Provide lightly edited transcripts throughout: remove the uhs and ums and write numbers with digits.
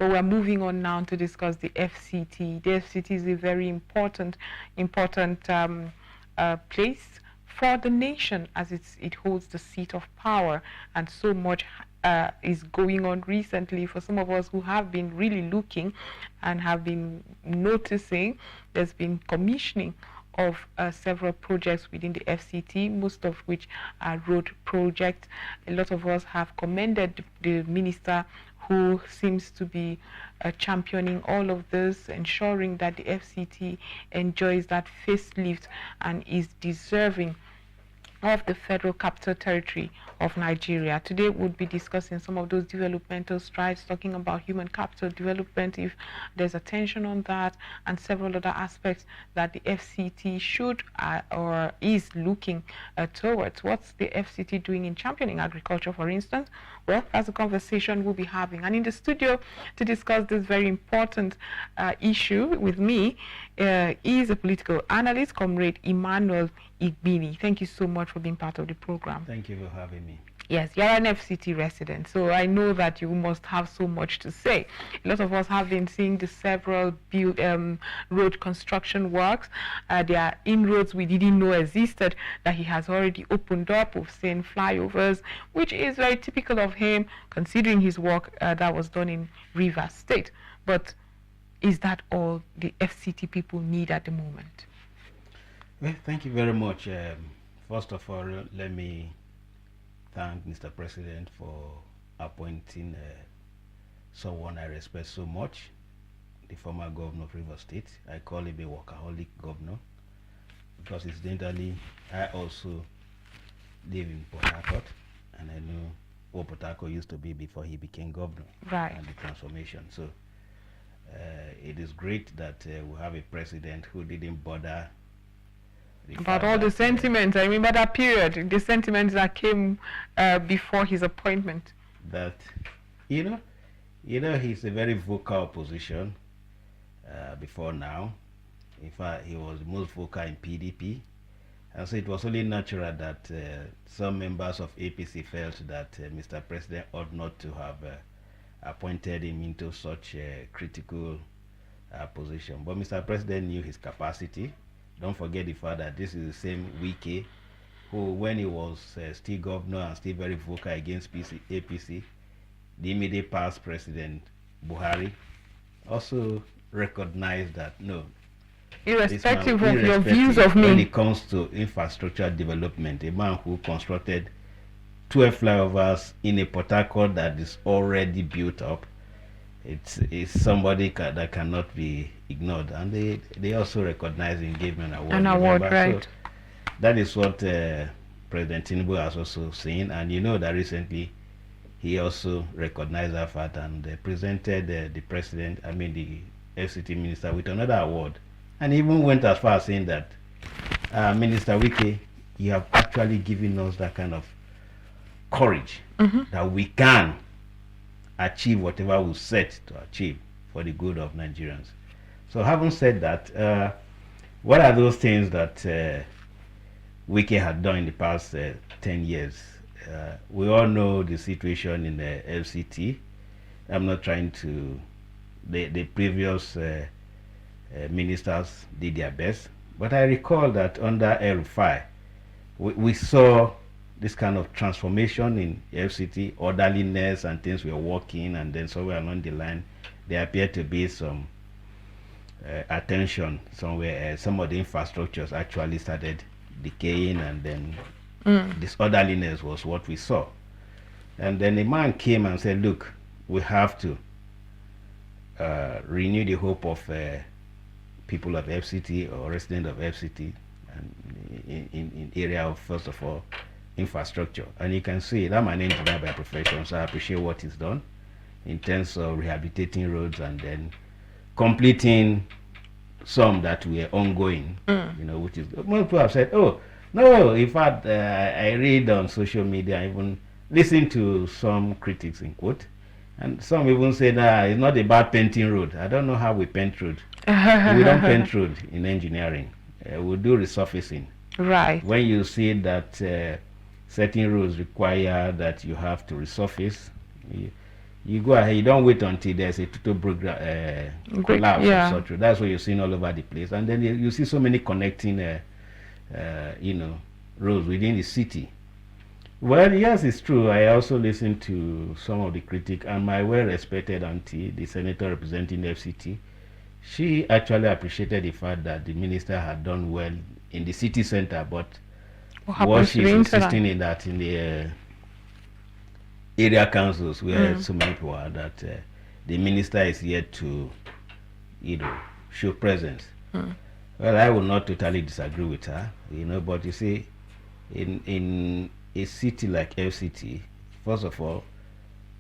But we're moving on now to discuss the FCT. The FCT is a very important place for the nation, as it holds the seat of power, and so much is going on recently. For some of us who have been really looking and have been noticing, there's been commissioning of several projects within the FCT, most of which are road projects. A lot of us have commended the minister, who seems to be championing all of this, ensuring that the FCT enjoys that facelift and is deserving of the Federal Capital Territory of Nigeria. Today we'll be discussing some of those developmental strides, talking about human capital development, if there's attention on that, and several other aspects that the FCT should or is looking towards. What's the FCT doing in championing agriculture, for instance? Well, that's a conversation we'll be having. And in the studio to discuss this very important issue with me is a political analyst, Comrade Emmanuel Igbini. Thank you so much for being part of the program. Thank you for having me. Yes, you're an FCT resident, so I know that you must have so much to say. A lot of us have been seeing the several road construction works. There are inroads we didn't know existed that he has already opened up. We've seen flyovers, which is very typical of him, considering his work that was done in Rivers State. But is that all the FCT people need at the moment? Well, thank you very much. First of all, let me thank Mr. President for appointing someone I respect so much, the former governor of Rivers State. I call him a workaholic governor because incidentally, I also live in Port Harcourt, and I know what Port Harcourt used to be before he became governor. Right. And the transformation. So it is great that we have a president who didn't bother about all the sentiments. I remember that period, the sentiments that came before his appointment. That, you know, he's a very vocal opposition before now. In fact, he was most vocal in PDP. And so it was only natural that some members of APC felt that Mr. President ought not to have appointed him into such a critical position. But Mr. President knew his capacity. Don't forget the fact that this is the same Wike who, when he was still governor and still very vocal against APC, the immediate past President Buhari also recognized that, no, irrespective of your views of me, when it comes to infrastructure development, a man who constructed 12 flyovers in a Port Harcourt that is already built up, it's somebody that cannot be ignored. And they also recognize and gave him an award. An award, right. So that is what President Tinubu has also seen. And you know that recently he also recognized that fact and presented the president, the FCT minister, with another award. And even went as far as saying that, Minister Wike, you have actually given us that kind of courage that we can achieve whatever we set to achieve for the good of Nigerians. So having said that, what are those things that Wike had done in the past 10 years? We all know the situation in the FCT. I'm not trying to... The previous ministers did their best, but I recall that under El-Rufai, we saw this kind of transformation in FCT, orderliness and things were working, and then somewhere along the line there appeared to be some attention somewhere. Some of the infrastructures actually started decaying, and then this orderliness was what we saw. And then a man came and said, look, we have to renew the hope of people of FCT or residents of FCT, and in area of, first of all, infrastructure. And you can see that I'm an engineer by profession, so I appreciate what he's done in terms of rehabilitating roads and then completing some that were ongoing, which is, most people have said, oh, no, in fact, I read on social media, I even listen to some critics in quote, and some even say that it's not about painting road. I don't know how we paint road. We don't paint road in engineering. We do resurfacing. Right. When you see that certain roads require that you have to resurface, you go ahead. You don't wait until there's a total collapse yeah. of such. That's what you're seeing all over the place. And then you see so many connecting, roads within the city. Well, yes, it's true. I also listened to some of the critics, and my well-respected auntie, the senator representing the FCT, she actually appreciated the fact that the minister had done well in the city center, but what she's insisting in that in the area councils where so many people are, that the minister is yet to, show presence. Well, I will not totally disagree with her, but you see, in a city like FCT, first of all,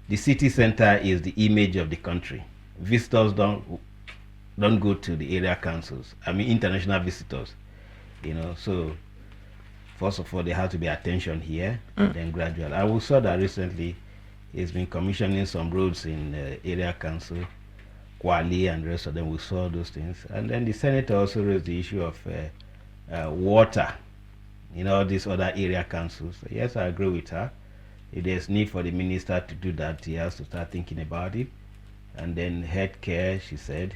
the city center is the image of the country. Visitors don't go to the area councils. I mean, international visitors, so first of all, there has to be attention here, and then gradual. I saw that recently he's been commissioning some roads in area council, Kwali and the rest of them. We saw those things. And then the senator also raised the issue of water in all these other area councils. Yes, I agree with her. If there's need for the minister to do that, he has to start thinking about it. And then health care, she said,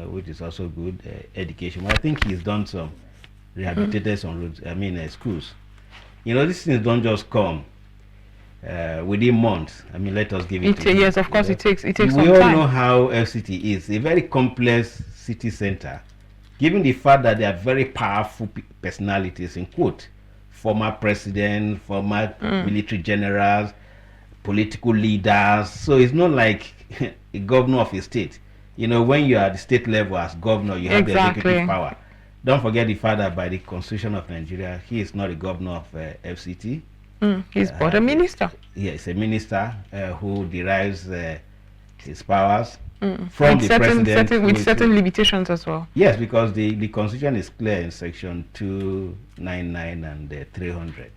which is also good. Education. Well, I think he's done some rehabilitated some roads, schools. These things don't just come within months. Let us give it. Yes, of course, it takes some time. We all know how FCT is, a very complex city center. Given the fact that they are very powerful personalities, in quote, former president, former military generals, political leaders. So it's not like a governor of a state. When you are at the state level as governor, you have the executive power. Don't forget the fact that by the Constitution of Nigeria, he is not a governor of FCT. He's but a minister. Yeah, he's a minister who derives his powers from the president. With certain limitations as well. Yes, because the Constitution is clear in section 299 and 300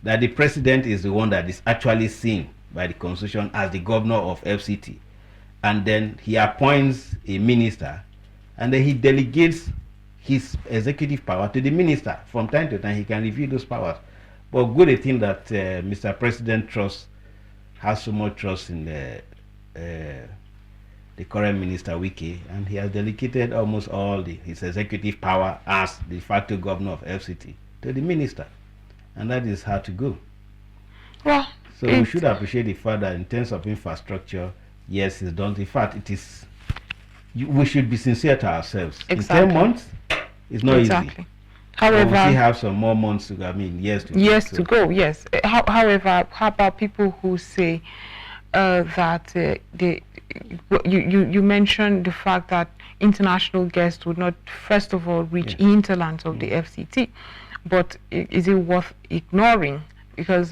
that the president is the one that is actually seen by the Constitution as the governor of FCT. And then he appoints a minister, and then he delegates his executive power to the minister. From time to time, he can review those powers. But good thing that Mr. President has so much trust in the current minister, Wike, and he has delegated almost all his executive power as the de facto governor of FCT to the minister. And that is how to go. Well, so we should appreciate the fact that in terms of infrastructure, yes, it's done. In fact, it is. We should be sincere to ourselves. Exactly. In 10 months, it's not easy. However, we still have some more months to go. Years to go. Yes. However, how about people who say that you mentioned the fact that international guests would not, first of all, reach hinterlands of the FCT, but is it worth ignoring? Because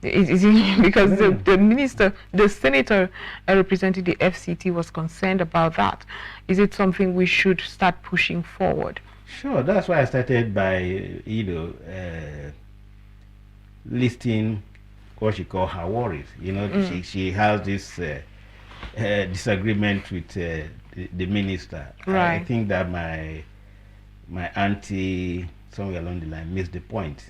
because the minister, the senator representing the FCT was concerned about that. Is it something we should start pushing forward? Sure, that's why I started by listing what she called her worries. She has this disagreement with the minister. Right. I think that my auntie somewhere along the line missed the point.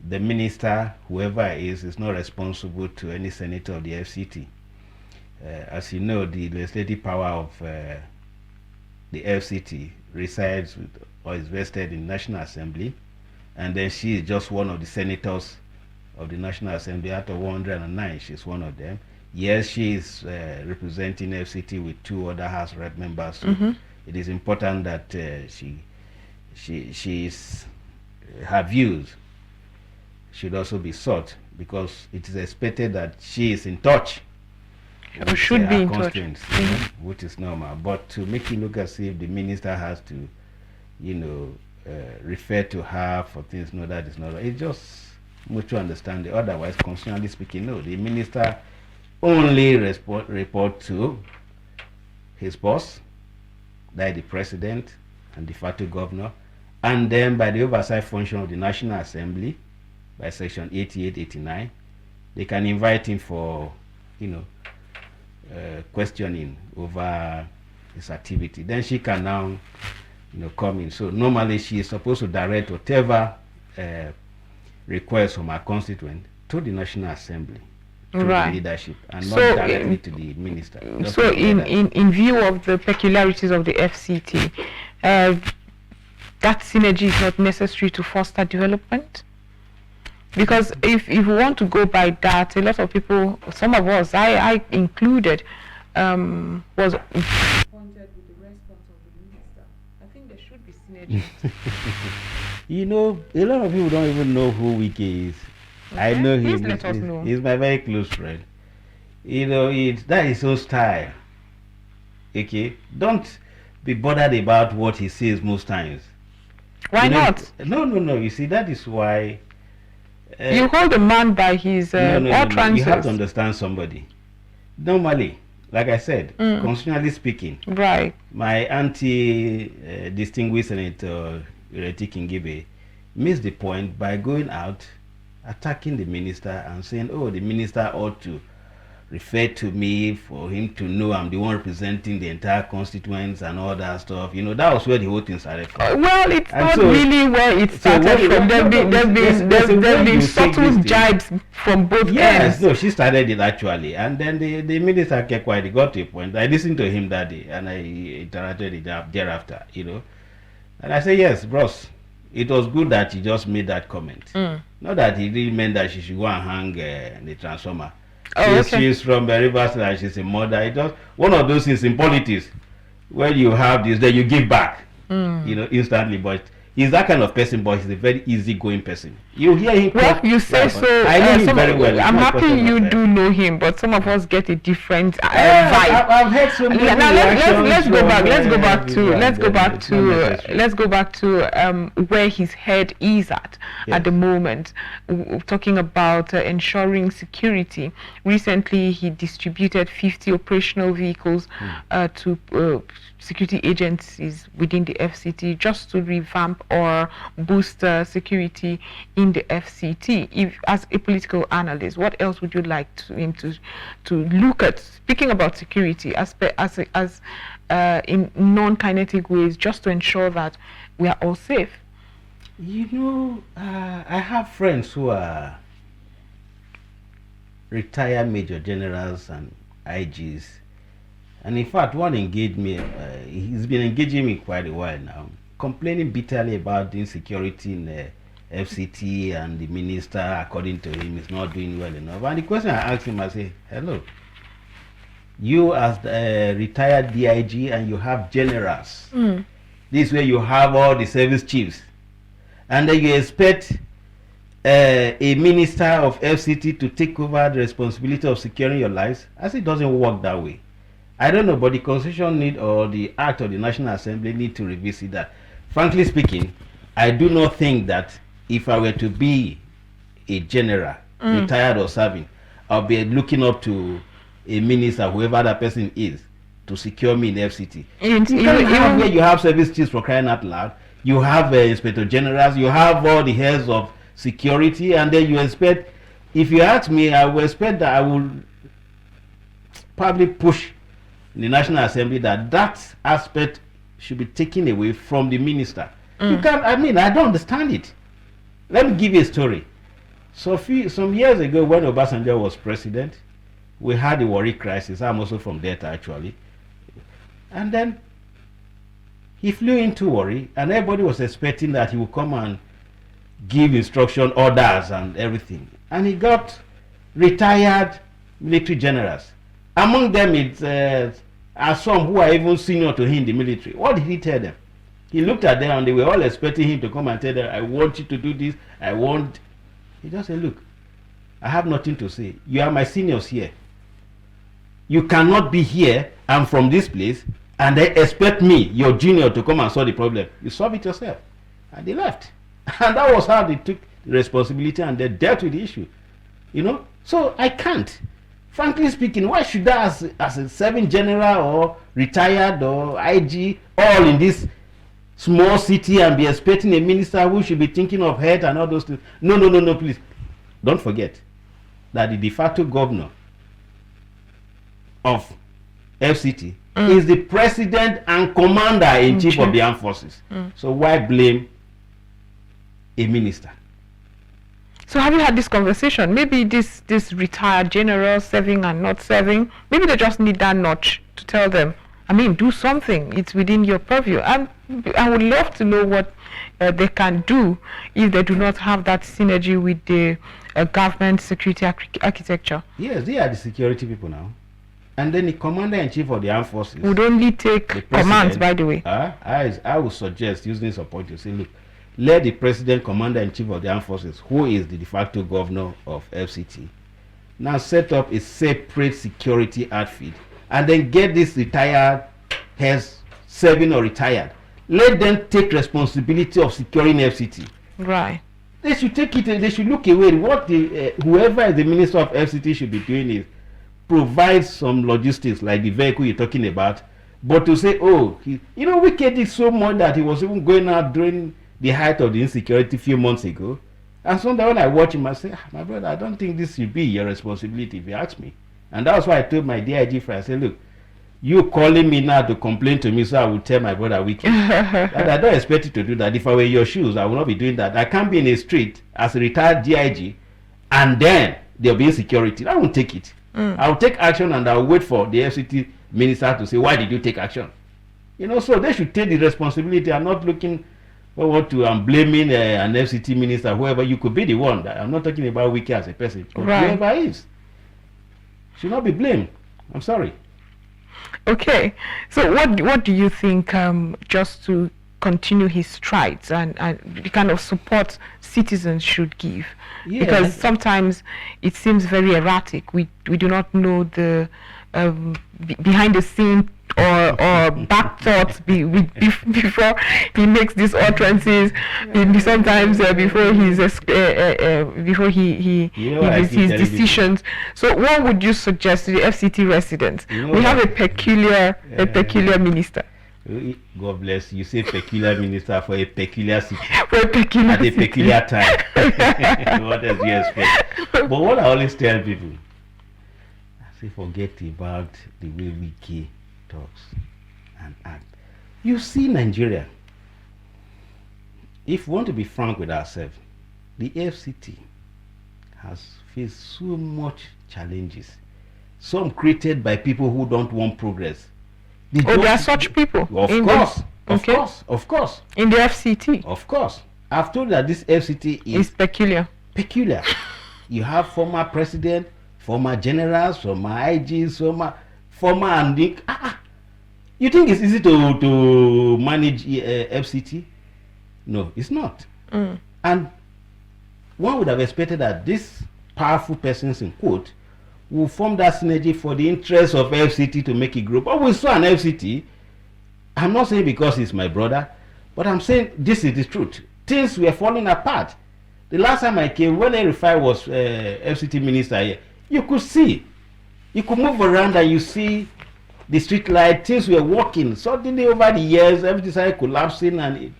The minister, whoever it is not responsible to any senator of the FCT. As you know, the legislative power of the FCT resides with, or is vested in National Assembly, and then she is just one of the senators of the National Assembly. Out of 109, she's one of them. Yes, she is representing FCT with 2 other House Rep members. So it is important that she's her views should also be sought, because it is expected that she is in touch. Or should be in touch. Which is normal. But to make it look as if the minister has to, refer to her for things, no, that is not right. It's just mutual understanding. Otherwise, constitutionally speaking, no, the minister only report to his boss, that is the president and de facto governor, and then by the oversight function of the National Assembly, by section 88, 89, they can invite him for, questioning over his activity. Then she can now, come in. So normally she is supposed to direct whatever request from her constituent to the National Assembly through Right. the leadership and So, not directly to the minister. Just So put together. in view of the peculiarities of the FCT, that synergy is not necessary to foster development? Because if we want to go by that, a lot of people, some of us, I included, was disappointed with the response of the minister. I think there should be synergy. You know, a lot of people don't even know who Wike is. I Okay. know Please him. let us know. He's my very close friend. You know, that is his style. Okay, don't be bothered about what he says most times. Why You know, not? No. You see, that is why. You hold a man by his No. You have to utterances. understand somebody. Normally, like I said, Mm. constitutionally speaking, Right. my anti-distinguished Senator Ireti Kingibe missed the point by going out, attacking the minister and saying, oh, the minister ought to refer to me for him to know I'm the one representing the entire constituents and all that stuff. You know, that was where the whole thing started from. Well, it's And not so- really where it started from. There's been subtle jibes from both Yes, ends. no, she started it actually, and then the minister kept quiet. He got to a point. I listened to him that day, and I interacted with him thereafter. You know, and I said, yes, bros, it was good that he just made that comment. Not that he really meant that she should go and hang the transformer. Oh, okay. She's from Rivers and she's a mother. It just one of those things in politics when you have this, then you give back, you know, instantly. But he's that kind of person, but he's a very easygoing person. You hear him. Well, talk, you say right, so. but I know him very well. It's I'm not a happy question you of, do know him, but some of us get a different vibe. I've heard so many Now let's go reactions back. from, Let's go back to everyone, let's go then back it's not to necessary. let's go back to where his head is at Yes. the moment. Talking about ensuring security. Recently, he distributed 50 operational vehicles to security agencies within the FCT just to revamp or boost security in the FCT. If, as a political analyst, what else would you like him to look at? Speaking about security, as in non-kinetic ways, just to ensure that we are all safe. You know, I have friends who are retired major generals and IGs. And in fact, one engaged me, he's been engaging me quite a while now, complaining bitterly about the insecurity in the FCT and the minister, according to him, is not doing well enough. And the question I asked him, I say, hello, you as the retired DIG and you have generals. This is where you have all the service chiefs. And then you expect a minister of FCT to take over the responsibility of securing your lives? I say it doesn't work that way. I don't know, but the Constitution need or the Act of the National Assembly need to revisit that. Frankly speaking, I do not think that if I were to be a general, retired or serving, I'll be looking up to a minister, whoever that person is, to secure me in the FCT. You can't have where you have service chiefs for crying out loud. You have inspector generals. You have all the heads of security, and then you expect. If you ask me, I will expect that I will probably push in the National Assembly that aspect should be taken away from the minister. You can't. I mean, I don't understand it. Let me give you a story. So some years ago, when Obasanjo was president, we had the Warri crisis. I'm also from Delta, actually. And then he flew into Warri, and everybody was expecting that he would come and give instruction, orders, and everything. And he got retired military generals. Among them, are some who are even senior to him in the military. What did he tell them? He looked at them, and they were all expecting him to come and tell them, I want you to do this, I want... He just said, look, I have nothing to say. You are my seniors here. You cannot be here, I'm from this place, and they expect me, your junior, to come and solve the problem. You solve it yourself. And they left. And that was how they took the responsibility and they dealt with the issue. You know? So I can't. Frankly speaking, why should I, as a serving general or retired or IG, all in this small city and be expecting a minister who should be thinking of health and all those things? No, please. Don't forget that the de facto governor of FCT is the president and commander-in-chief of the armed forces. So why blame a minister? So have you had this conversation? Maybe this retired general serving and not serving, maybe they just need that notch to tell them, I mean, do something. It's within your purview. And I would love to know what they can do if they do not have that synergy with the government security architecture. Yes, they are the security people now. And then the commander-in-chief of the armed forces would only take commands, by the way. I would suggest, using this point, to say, look, let the president, commander-in-chief of the armed forces, who is the de facto governor of FCT, now set up a separate security outfit, and then get these retired heads, serving or retired. Let them take responsibility of securing FCT. Right. They should take it. They should look away. What the whoever is the minister of FCT should be doing is provide some logistics, like the vehicle you're talking about. But to say, oh, Wike did so much that he was even going out during the height of the insecurity a few months ago. And sometimes when I watch him, I say, my brother, I don't think this should be your responsibility if you ask me. And that's why I told my DIG friend, I said, look, you calling me now to complain to me, so I will tell my brother Wike. And I don't expect you to do that. If I were in your shoes, I will not be doing that. I can't be in a street as a retired DIG and then there'll be insecurity. I won't take it. I will take action and I will wait for the FCT minister to say, why did you take action? So they should take the responsibility. I'm not looking forward to blaming an FCT minister, whoever. You could be the one. I'm not talking about Wike as a person, but whoever is should not be blamed. I'm sorry. Okay, so what do you think, just to continue his strides and the kind of support citizens should give? Yeah, because sometimes it seems very erratic. We do not know the behind the scene or back thoughts before he makes these utterances. Sometimes before he makes his decisions. So what would you suggest to the FCT residents? We have a peculiar minister. God bless you. Say peculiar minister for a peculiar city for a peculiar at a peculiar time. What else do you expect? But what I always tell people, I say, forget about the way Wike talks and act. You see, Nigeria, if we want to be frank with ourselves, the FCT has faced so much challenges, some created by people who don't want progress. There are such people. Of course. In the FCT. Of course. I've told you that this FCT is peculiar. You have former president, former generals, former IGs, former and you think it's easy to manage FCT? No, it's not. And one would have expected that these powerful persons, in quote, will form that synergy for the interest of FCT to make it grow. But we saw an FCT. I'm not saying because he's my brother, but I'm saying this is the truth. Things were falling apart. The last time I came, when Erifai was FCT minister here, you could see, you could move around and you see the street light, things were working. Suddenly over the years, everything started collapsing and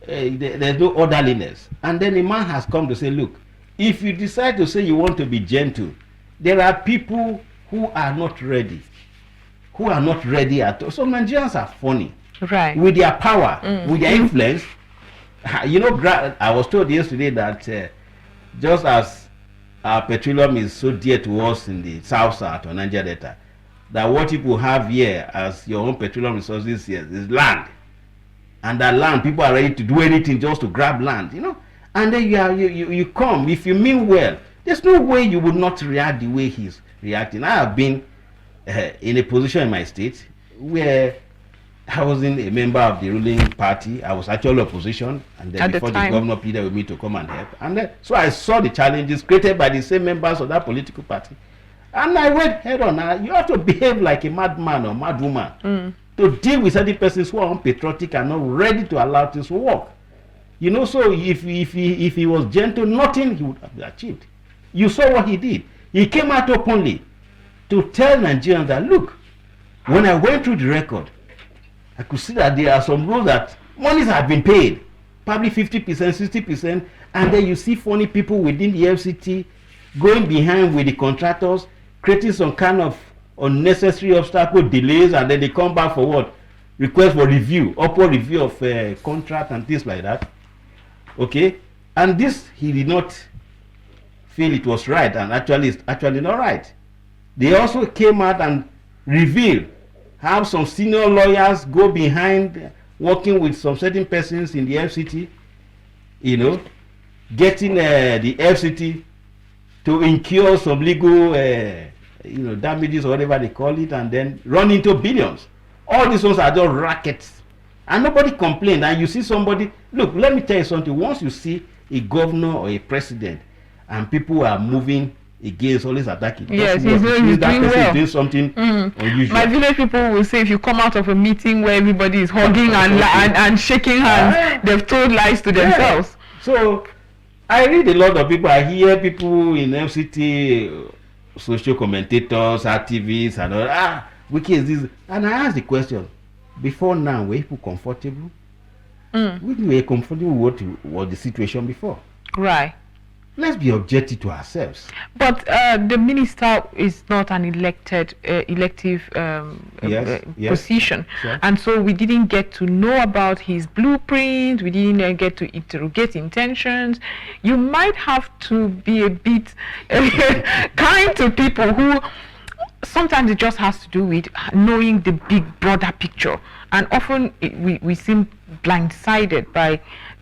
there's no orderliness. And then the man has come to say, look, if you decide to say you want to be gentle, there are people who are not ready. At all. So Nigerians are funny. Right. With their power, with their influence. I was told yesterday that just as our petroleum is so dear to us in the South or Niger Delta, that what people have here as your own petroleum resources here is land. And that land, people are ready to do anything just to grab land, And then you come, if you mean well, there's no way you would not react the way he's reacting. I have been in a position in my state where I wasn't a member of the ruling party. I was actually opposition, and then before the governor pleaded with me to come and help. And then, so I saw the challenges created by the same members of that political party. And I went head on. You have to behave like a madman or madwoman to deal with certain persons who are unpatriotic and not ready to allow things to work. So if he was gentle, nothing he would have achieved. You saw what he did. He came out openly to tell Nigerians that, look, when I went through the record, I could see that there are some rules that monies have been paid, probably 50%, 60%, and then you see funny people within the FCT going behind with the contractors, creating some kind of unnecessary obstacle, delays, and then they come back for what? Request for review, upward review of contract and things like that. Okay? And this, he did not feel it was right, and actually it's actually not right. They also came out and revealed how some senior lawyers go behind working with some certain persons in the FCT, you know, getting the FCT to incur some legal damages or whatever they call it, and then run into billions. All these ones are just rackets, and nobody complained. And you see somebody, look, let me tell you something. Once you see a governor or a president and people are moving against, always attacking, yes, he's doing well. doing something unusual. My village people will say if you come out of a meeting where everybody is hugging and shaking hands, they've told lies to themselves. So I read a lot of people. I hear people in FCT, social commentators, activists, and all. Wike is this, and I ask the question: before now, were people comfortable? We were comfortable with what was the situation before. Right. Let's be objective to ourselves. But the minister is not an elective position, sure. And so we didn't get to know about his blueprint. We didn't get to interrogate intentions. You might have to be a bit kind to people who sometimes it just has to do with knowing the big broader picture, and often we seem blindsided by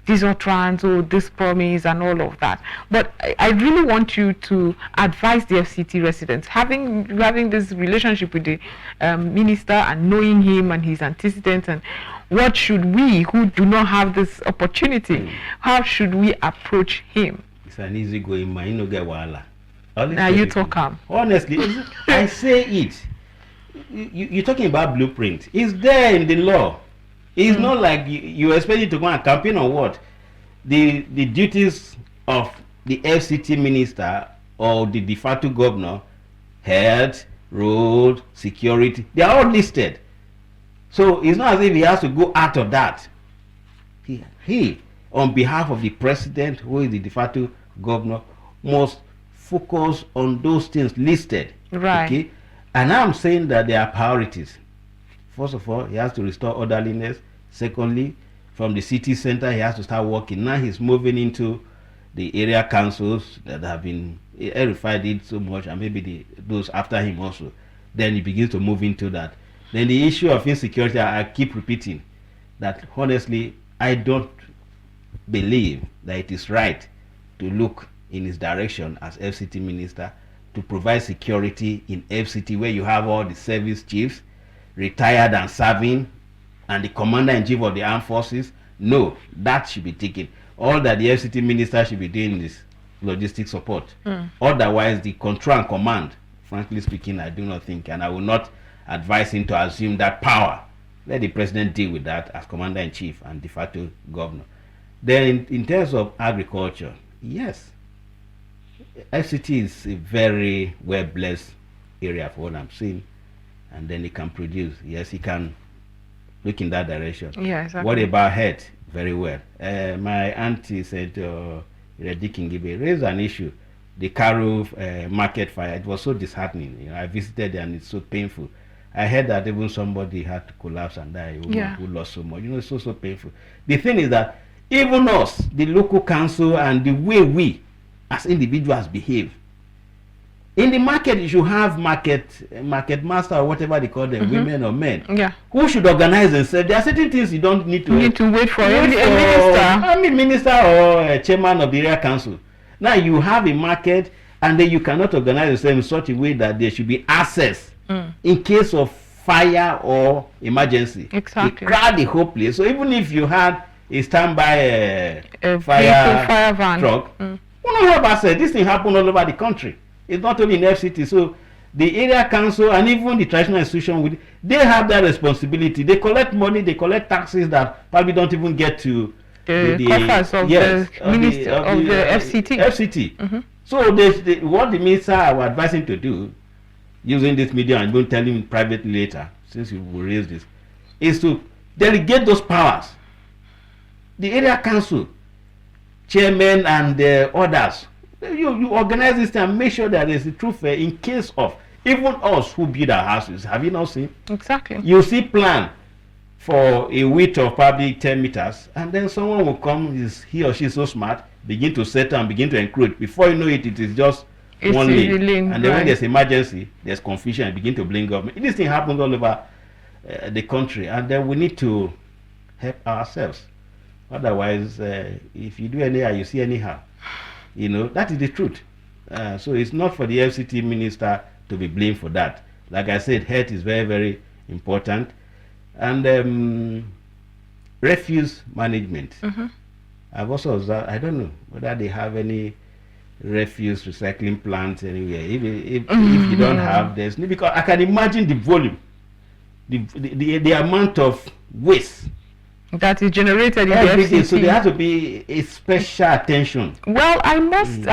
this utterance or this promise and all of that. But I really want you to advise the FCT residents, having this relationship with the minister and knowing him and his antecedents, and what should we who do not have this opportunity, how should we approach him? It's an easy going man, you know, get wala. Now you talk him. Honestly, I say it. You're talking about blueprint. It's there in the law. It's not like you expect it to go and campaign on what? The duties of the FCT minister or the de facto governor, health, road, security, they are all listed. So it's not as if he has to go out of that. He on behalf of the president, who is the de facto governor, must focus on those things listed. Right. Okay? And I'm saying that there are priorities. First of all, he has to restore orderliness. Secondly, from the city center, he has to start working. Now he's moving into the area councils that have been erified it so much, and maybe those after him also. Then he begins to move into that. Then the issue of insecurity, I keep repeating that honestly, I don't believe that it is right to look in his direction as FCT minister to provide security in FCT, where you have all the service chiefs retired and serving, and the commander-in-chief of the armed forces. No, that should be taken. All that the FCT minister should be doing is logistic support. Otherwise, the control and command, frankly speaking, I do not think, and I will not advise him to assume that power. Let the president deal with that as commander-in-chief and de facto governor. Then in terms of agriculture, yes, FCT is a very well-blessed area for what I'm seeing. And then he can produce. Yes, he can look in that direction. Yeah, exactly. What about health? Very well. My auntie said, Redikingibe raised an issue. The Karu market fire. It was so disheartening. You know, I visited and it's so painful. I heard that even somebody had to collapse and die. Who lost so much. You know, it's so painful. The thing is that even us, the local council, and the way we as individuals behave, in the market, you should have market master or whatever they call them, women or men, who should organize themselves. There are certain things you don't need to wait for a minister. I mean, minister or a chairman of the area council. Now you have a market, and then you cannot organize yourself in such a way that there should be access in case of fire or emergency. Exactly. You crowd the whole place. So even if you had a standby fire van truck, you don't have access. This thing happen all over the country. It's not only in FCT. So the area council and even the traditional institution, they have that responsibility. They collect money, they collect taxes that probably don't even get to the coffers of the FCT. FCT. So what the minister are advising to do, using this media and going to tell him privately later, since you will raise this, is to delegate those powers. The area council, chairman and others, you organize this and make sure that there's a true fair in case of even us who build our houses. Have you not seen? Exactly. You see plan for a width of probably 10 meters, and then someone will come, he or she is so smart, begin to settle and begin to encroach. Before you know it, it is just It's one lane. lane, And then right. when there's emergency, there's confusion, and begin to blame government. This thing happens all over the country, and then we need to help ourselves. Otherwise, if you do anyhow, you see anyhow. You know, that is the truth. So it's not for the FCT minister to be blamed for that. Like I said, health is very, very important. And refuse management. I've also observed, I don't know whether they have any refuse recycling plants anywhere. If you don't have, there's no, because I can imagine the volume, the amount of waste that is generated in the every day. FCT. So there has to be a special attention. Well, I must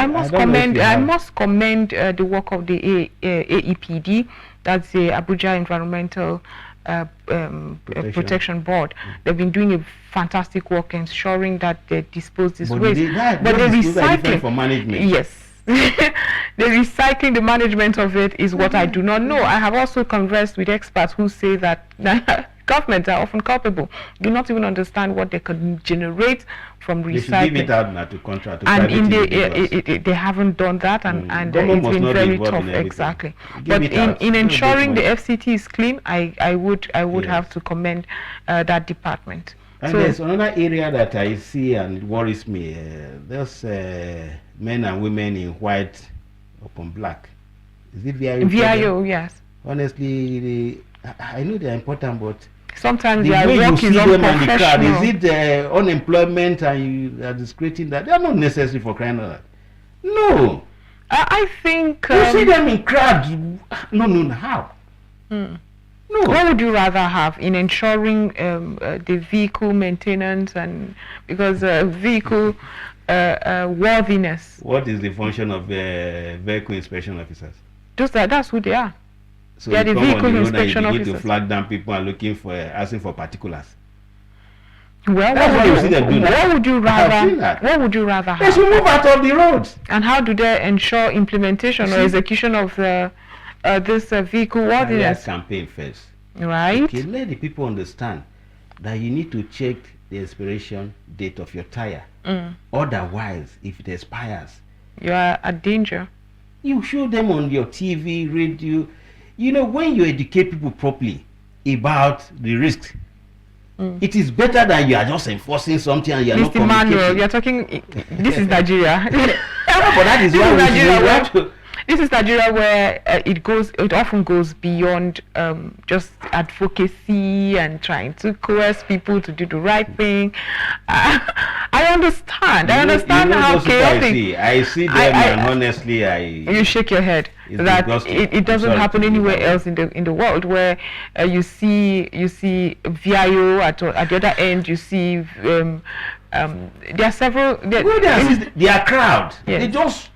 commend the work of the AEPD, that's the Abuja Environmental Protection Board. They've been doing a fantastic work ensuring that they dispose this waste. But the recycling for management. Yes. The recycling, the management of it is what I do not know. I have also conversed with experts who say that governments are often culpable, do not even understand what they can generate from recycling. They should give it out now to contract. And they haven't done that, and it's been very tough. Exactly. But in ensuring the FCT is clean, I would have to commend that department. And there's another area that I see and it worries me. There's men and women in white upon black. Is it VIO? VIO, yes. Honestly, I know they're important, but sometimes the their way work you is see them on the crowd, unprofessional. is it unemployment and you are discreting that? They are not necessary for crying out loud. No. I think... you see them in crowds. No, how? No. What would you rather have in ensuring the vehicle maintenance, and because vehicle worthiness? What is the function of vehicle inspection officers? That's who they are. So they are the vehicle inspection officers. You officers. to flag down people and looking for asking for particulars. Well, what would you rather have? They should move out of the roads. And how do they ensure implementation or execution of this vehicle worthiness campaign first? Right. Okay, let the people understand that you need to check the expiration date of your tire. Otherwise, if it expires, you are at danger. You show them on your TV, radio. You know, when you educate people properly about the risks, it is better than you are just enforcing something and you are not communicating. Emmanuel, you are talking. This is Nigeria. But that is why we have to. This is Nigeria where it often goes beyond just advocacy and trying to coerce people to do the right thing. I understand. I understand how chaotic. I see them, and honestly, you shake your head that it doesn't happen anywhere else in the world where you see VIO at the other end. You see there are several. They are crowd. Yes. They just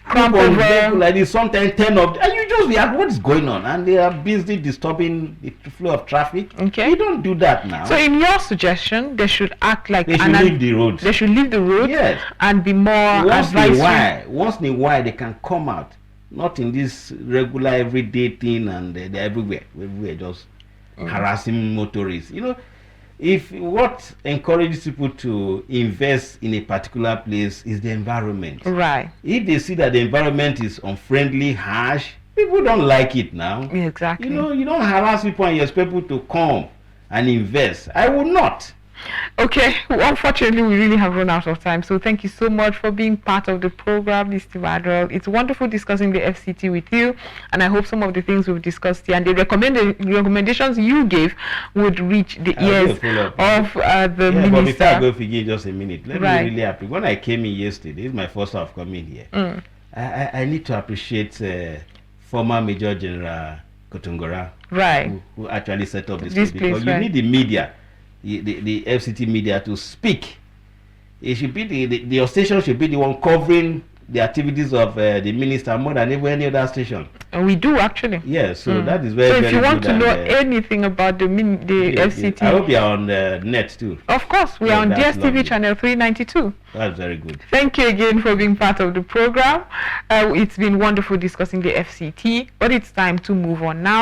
crump over like this. Sometimes 10 of, and you just react, what is going on? And they are busy disturbing the flow of traffic. Okay, you don't do that now. So in your suggestion, they should act like they should leave the road. They should leave the road. Yes, and be more advisory. Once in a while, they can come out, not in this regular everyday thing, and they're everywhere just harassing motorists. You know, if what encourages people to invest in a particular place is the environment, right? If they see that the environment is unfriendly, harsh, people don't like it now. Exactly. You know, you don't harass people and you expect people to come and invest. I would not. Okay, well, unfortunately, we really have run out of time. So thank you so much for being part of the program, Mr. Emmanuel. It's wonderful discussing the FCT with you, and I hope some of the things we've discussed here and the recommendations you gave would reach the ears of the minister. But before I go forget just a minute, let me really happy. When I came in yesterday, this is my first time of coming here. I need to appreciate former Major General Kotungora, who actually set up this place, because you need the media. The FCT media to speak. It should be your station should be the one covering the activities of the minister more than any other station. And we do actually. Yes, so that is very. So if very you want good to know anything about the FCT, I hope you are on the net too. Of course, we are on DSTV channel 392. That's very good. Thank you again for being part of the program. It's been wonderful discussing the FCT, but it's time to move on now.